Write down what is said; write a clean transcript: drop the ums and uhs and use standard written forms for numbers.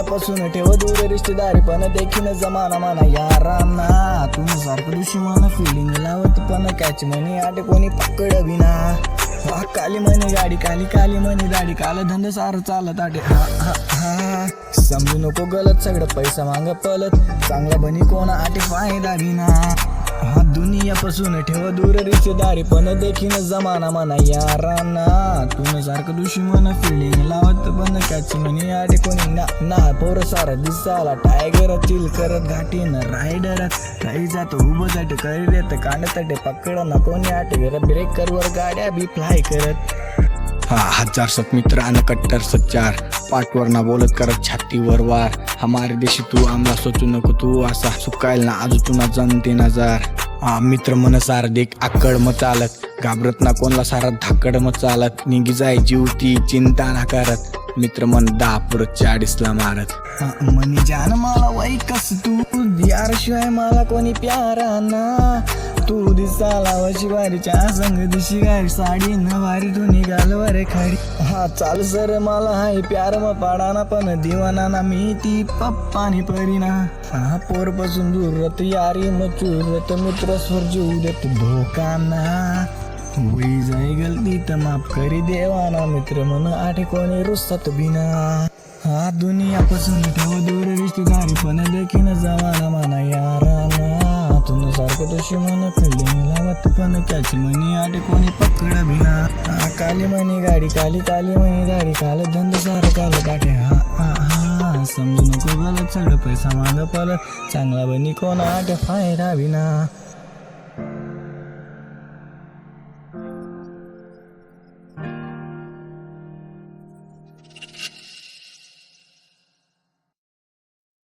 दुनियापासून ठेव दूर रिश्तेदारी पण देखील जमाना म्हणा यारांना तुम्ही सारखं दुश्मन फिलिंग लावत पण कॅच म्हणे आटे कोणी पकड विना काली म्हणे गाडी काली काली म्हणे दाढी काल धंदा सारं चालत आटे हा समजू नको गलत सगळं पैसा मांग पलत चांगला बनी कोणा आटे फायदा विना हा दुनियापासून ठेव दूर रिश्तेदारी पण देखील जमाना म्हणा यारांना तुम्ही सारखं दुश्मन फिलिंग लावत पण कॅच म्हणे आटे कोणी ना पोर सारा दिसाला टायगर चिल करत घाटीन रायडर काही जातो उभं जाते करी देत कांडत पकड ना कोणी आटे ब्रेकरवर गाड्या बी फ्लाय करत हा 1000 मित्र आणि कट्टर सच्चार पाठवर ना बोलत करत छातीवर वार हमारे देशी तू आमला सोचू नको तू असा सुकायला ना आजू तुना जनते नजार हा मित्र मन सार देख आकड मग चालत घाबरत ना कोणला सारा धाकड मग चालत निघी जाय जीवती चिंता ना करत मित्र मन 10 मारत मनी जान मला वैकस तू यारशिवाय मला कोणी प्यारा ना तू दिसाला शिवारीच्या संग दिशी गाडी साडी न वारी तू निघाल वरे खरी हा चाल सर मला हाय प्यार मग पाडाना पण दिवाना ना मी ती पप्पानी परीना हा पोरपासून दूरत यारी मग चुरत मित्र स्वर जीव देत धोकाना होई जाई गलती तर माफ करी देवाना मित्र म्हण आठे कोणी रुसत बिना हा दुनियापासून ठेव दूर रिश्तेदारी पण देखील जमाना म्हणा यारांना तुम्ही सारखं दुश्मन फिल्डिंग लावत पण कॅच म्हणे आटे कोणी पकड बिना काली म्हणे गाडी काली काली म्हणे दाढी काल धंदा सारं काल काटे हा समजू नको गलत सगळं पैसा माग पलत चांगला बनी कोणा आटे फायदा बिना